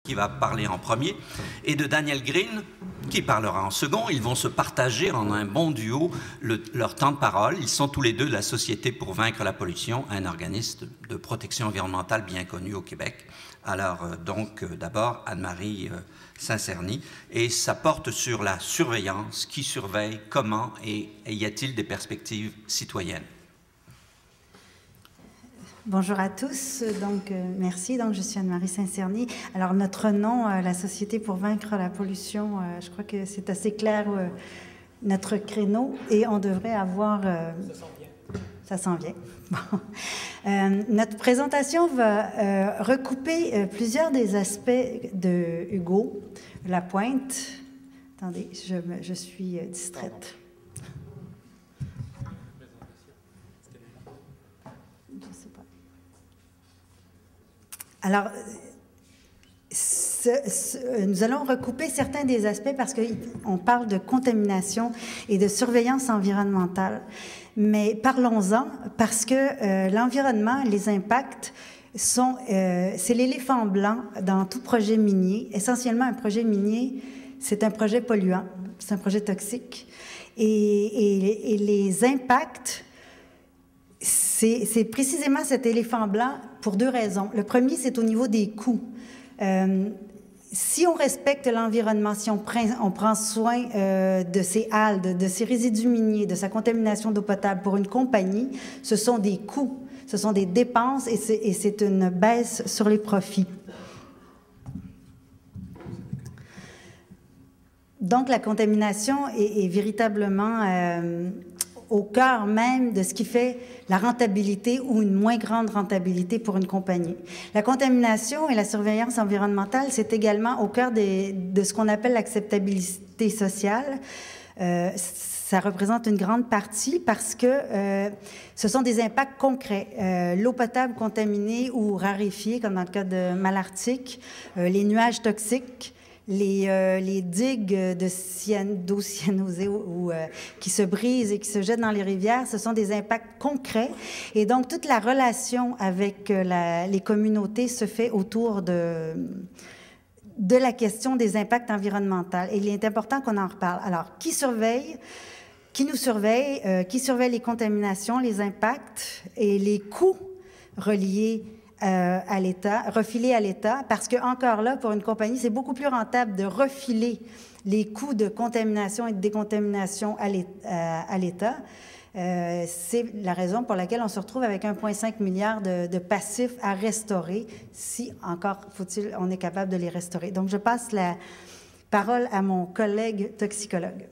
qui va parler en premier, et de Daniel Green, qui parlera en second. Ils vont se partager en un bon duo leur temps de parole. Ils sont tous les deux de la Société pour vaincre la pollution, un organisme de protection environnementale bien connu au Québec. Alors, d'abord, Anne-Marie Saint-Cerny, et ça porte sur la surveillance, qui surveille, comment, et y a-t-il des perspectives citoyennes? Bonjour à tous, merci. Je suis Anne-Marie Saint-Cerny. Alors notre nom, la Société pour vaincre la pollution, je crois que c'est assez clair notre créneau et on devrait avoir... Ça s'en vient. Bon. Notre présentation va recouper plusieurs des aspects de Hugo Lapointe. Attendez, je suis distraite. Alors, nous allons recouper certains des aspects parce qu'on parle de contamination et de surveillance environnementale. Mais parlons-en parce que l'environnement, les impacts, c'est l'éléphant blanc dans tout projet minier. Essentiellement, un projet minier, c'est un projet polluant, c'est un projet toxique. Et les impacts, c'est précisément cet éléphant blanc pour deux raisons. Le premier, c'est au niveau des coûts. Si on respecte l'environnement, si on prend soin de ses algues, de ses résidus miniers, de sa contamination d'eau potable pour une compagnie, ce sont des coûts, ce sont des dépenses et c'est une baisse sur les profits. Donc, la contamination est véritablement au cœur même de ce qui fait la rentabilité ou une moins grande rentabilité pour une compagnie. La contamination et la surveillance environnementale, c'est également au cœur de ce qu'on appelle l'acceptabilité sociale. Ça représente une grande partie parce que ce sont des impacts concrets. L'eau potable contaminée ou raréfiée, comme dans le cas de Malartic, les nuages toxiques, les digues d'eau cyanosée qui se brisent et qui se jettent dans les rivières, ce sont des impacts concrets. Et donc, toute la relation avec les communautés se fait autour de la question des impacts environnementaux. Et il est important qu'on en reparle. Alors, qui surveille? Qui nous surveille? Qui surveille les contaminations, les impacts et les coûts reliés à l'État, refilés à l'État, parce que encore là, pour une compagnie, c'est beaucoup plus rentable de refiler les coûts de contamination et de décontamination à l'État. C'est la raison pour laquelle on se retrouve avec 1,5 milliard de passifs à restaurer, si encore on est capable de les restaurer. Donc, je passe la parole à mon collègue toxicologue.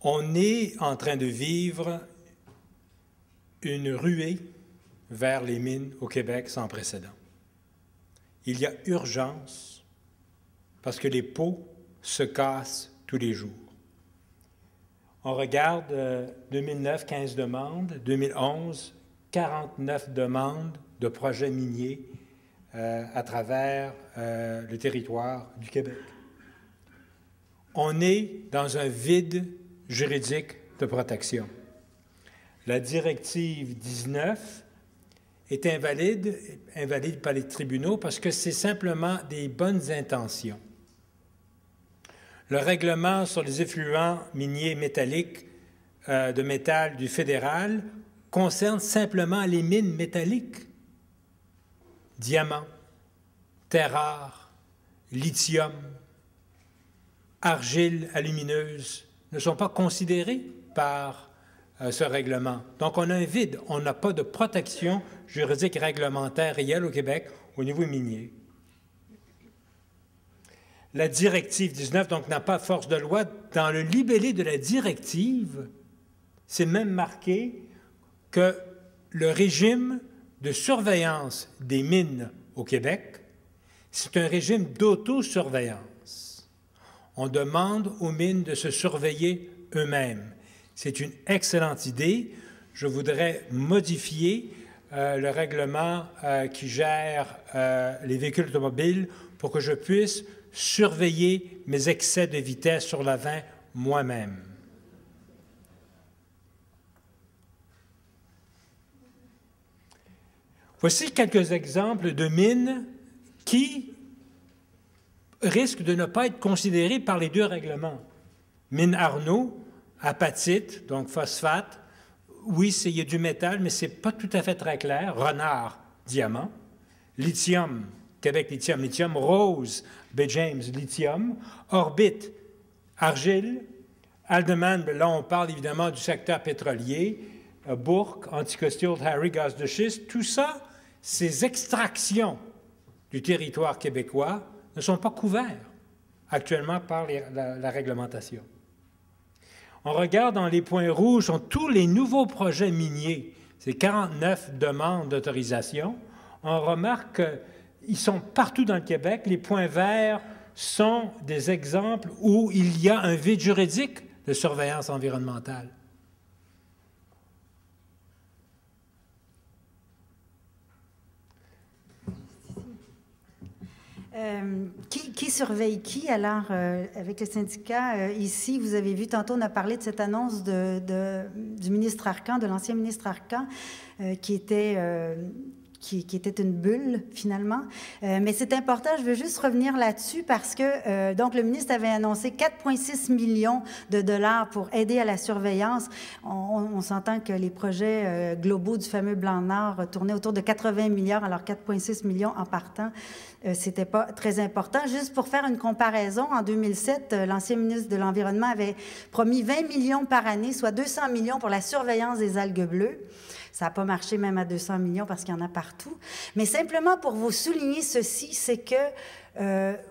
On est en train de vivre une ruée vers les mines au Québec sans précédent. Il y a urgence parce que les pots se cassent tous les jours. On regarde 2009, 15 demandes, 2011, 49 demandes de projets miniers à travers le territoire du Québec. On est dans un vide juridique de protection. La directive 19 est invalide par les tribunaux parce que c'est simplement des bonnes intentions. Le règlement sur les effluents miniers métalliques de métal du fédéral concerne simplement les mines métalliques. Diamants, terres rares, lithium, argile alumineuse ne sont pas considérés par ce règlement. Donc, on a un vide. On n'a pas de protection juridique réglementaire réelle au Québec au niveau minier. La directive 19, donc, n'a pas force de loi. Dans le libellé de la directive, c'est même marqué que le régime de surveillance des mines au Québec, c'est un régime d'autosurveillance. On demande aux mines de se surveiller eux-mêmes. C'est une excellente idée. Je voudrais modifier le règlement qui gère les véhicules automobiles pour que je puisse surveiller mes excès de vitesse sur la 20 moi-même. Voici quelques exemples de mines qui risquent de ne pas être considérées par les deux règlements. Mine Arnaud, apatite, donc phosphate. Oui, il y a du métal, mais ce n'est pas tout à fait très clair. Renard, diamant. Lithium, Québec lithium. Lithium, Rose, B. James, lithium. Orbite, argile. Aldeman, là on parle évidemment du secteur pétrolier. Bourque, Anticostial, Harry, gaz de schiste. Tout ça, ces extractions du territoire québécois ne sont pas couverts actuellement par la réglementation. On regarde dans les points rouges, sont tous les nouveaux projets miniers. C'est 49 demandes d'autorisation. On remarque qu'ils sont partout dans le Québec. Les points verts sont des exemples où il y a un vide juridique de surveillance environnementale. Qui surveille qui? Alors, avec le syndicat, ici, vous avez vu, tantôt, on a parlé de cette annonce du ministre Arcan, de l'ancien ministre Arcan, qui était une bulle, finalement. Mais c'est important, je veux juste revenir là-dessus parce que, donc, le ministre avait annoncé 4,6 millions de dollars pour aider à la surveillance. On s'entend que les projets globaux du fameux Blanc-Nord tournaient autour de 80 milliards, alors 4,6 millions en partant, c'était pas très important. Juste pour faire une comparaison, en 2007, l'ancien ministre de l'Environnement avait promis 20 millions par année, soit 200 millions pour la surveillance des algues bleues. Ça n'a pas marché même à 200 millions parce qu'il y en a partout. Mais simplement pour vous souligner ceci, c'est que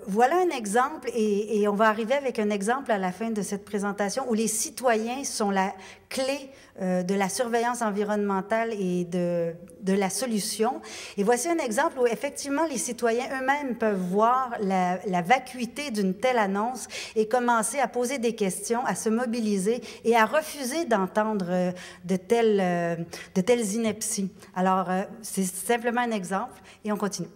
voilà un exemple, et on va arriver avec un exemple à la fin de cette présentation, où les citoyens sont la clé de la surveillance environnementale et de la solution. Et voici un exemple où effectivement les citoyens eux-mêmes peuvent voir la vacuité d'une telle annonce et commencer à poser des questions, à se mobiliser et à refuser d'entendre de telles inepties. Alors, c'est simplement un exemple et on continue.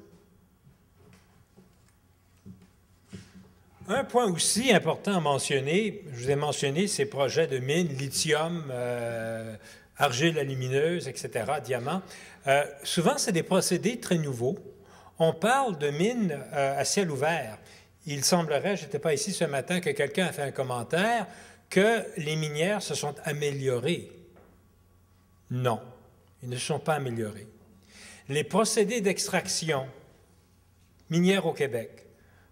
Un point aussi important à mentionner, je vous ai mentionné ces projets de mines, lithium, argile alumineuse, etc., diamants. Souvent, c'est des procédés très nouveaux. On parle de mines à ciel ouvert. Il semblerait, je n'étais pas ici ce matin, que quelqu'un a fait un commentaire, que les minières se sont améliorées. Non, ils ne se sont pas améliorés. Les procédés d'extraction minière au Québec,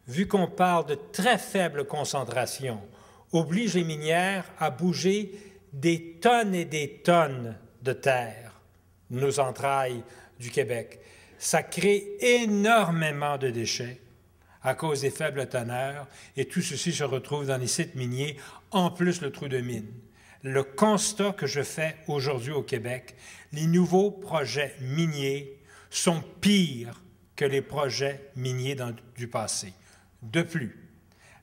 vu qu'on parle de très faible concentration, oblige les minières à bouger des tonnes et des tonnes de terre, nos entrailles du Québec. Ça crée énormément de déchets à cause des faibles teneurs, et tout ceci se retrouve dans les sites miniers, en plus le trou de mine. Le constat que je fais aujourd'hui au Québec, les nouveaux projets miniers sont pires que les projets miniers du passé. De plus,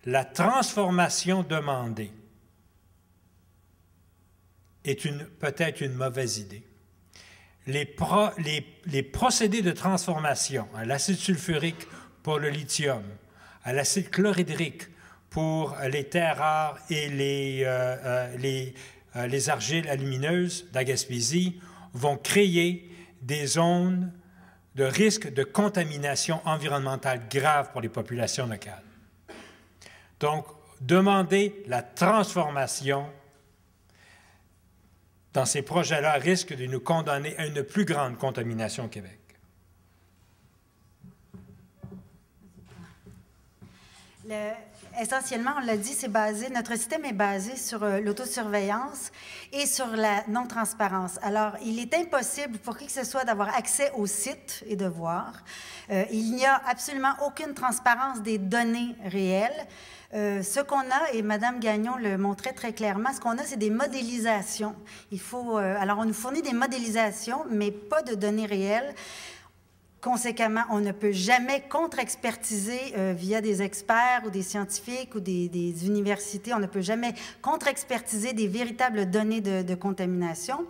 la transformation demandée est peut-être une mauvaise idée. Les procédés de transformation à l'acide sulfurique pour le lithium, à l'acide chlorhydrique pour les terres rares et les argiles alumineuses de la Gaspésie vont créer des zones de risque de contamination environnementale grave pour les populations locales. Donc, demander la transformation dans ces projets-là risque de nous condamner à une plus grande contamination au Québec. Essentiellement, on l'a dit, notre système est basé sur l'autosurveillance et sur la non-transparence. Alors, il est impossible pour qui que ce soit d'avoir accès au site et de voir. Il n'y a absolument aucune transparence des données réelles. Ce qu'on a, et Mme Gagnon le montrait très clairement, ce qu'on a, c'est des modélisations. Alors, on nous fournit des modélisations, mais pas de données réelles. Conséquemment, on ne peut jamais contre-expertiser via des experts ou des scientifiques ou des universités. On ne peut jamais contre-expertiser des véritables données de contamination.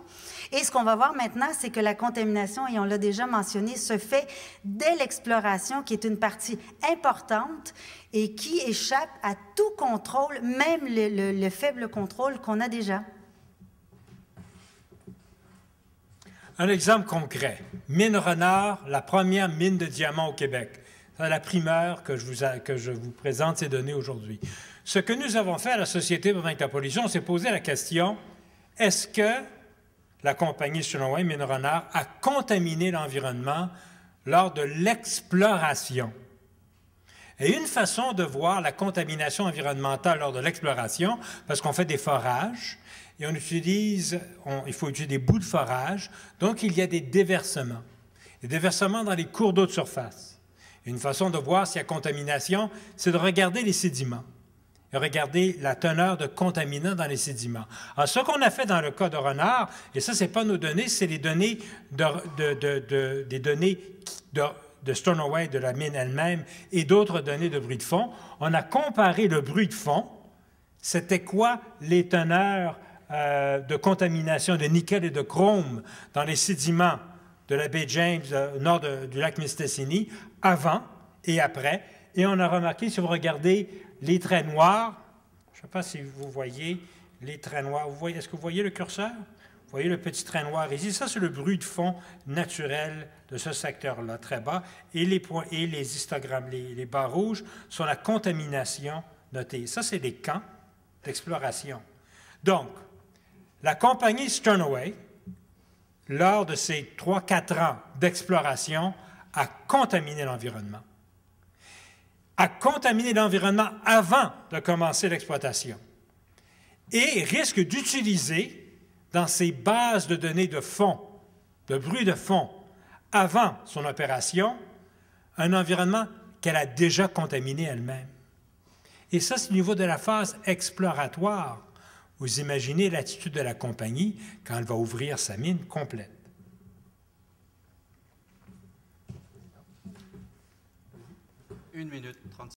Et ce qu'on va voir maintenant, c'est que la contamination, et on l'a déjà mentionné, se fait dès l'exploration, qui est une partie importante et qui échappe à tout contrôle, même le faible contrôle qu'on a déjà. Un exemple concret. Mine Renard, la première mine de diamants au Québec. C'est la primeur que je vous présente ces données aujourd'hui. Ce que nous avons fait à la Société pour vaincre la pollution, on s'est posé la question, est-ce que la compagnie Sternoway, Mine Renard, a contaminé l'environnement lors de l'exploration? Et une façon de voir la contamination environnementale lors de l'exploration, parce qu'on fait des forages, et il faut utiliser des bouts de forage, donc il y a des déversements. Des déversements dans les cours d'eau de surface. Une façon de voir s'il y a contamination, c'est de regarder les sédiments. Et regarder la teneur de contaminants dans les sédiments. Alors, ce qu'on a fait dans le cas de Renard, et ça, ce n'est pas nos données, c'est les données des données de Sternoway, de la mine elle-même, et d'autres données de bruit de fond. On a comparé le bruit de fond. C'était quoi les teneurs de contamination de nickel et de chrome dans les sédiments de la baie James, au nord du lac Mistassini, avant et après. Et on a remarqué, si vous regardez les traits noirs, je ne sais pas si vous voyez les traits noirs. Est-ce que vous voyez le curseur? Vous voyez le petit trait noir ici? Ça, c'est le bruit de fond naturel de ce secteur-là, très bas. Et les points et les histogrammes, les barres rouges, sont la contamination notée. Ça, c'est des camps d'exploration. Donc, la compagnie Sternoway, lors de ces 3-4 ans d'exploration, a contaminé l'environnement. A contaminé l'environnement avant de commencer l'exploitation et risque d'utiliser dans ses bases de données de fond, de bruit de fond, avant son opération, un environnement qu'elle a déjà contaminé elle-même. Et ça, c'est au niveau de la phase exploratoire. Vous imaginez l'attitude de la compagnie quand elle va ouvrir sa mine complète. 1 minute 30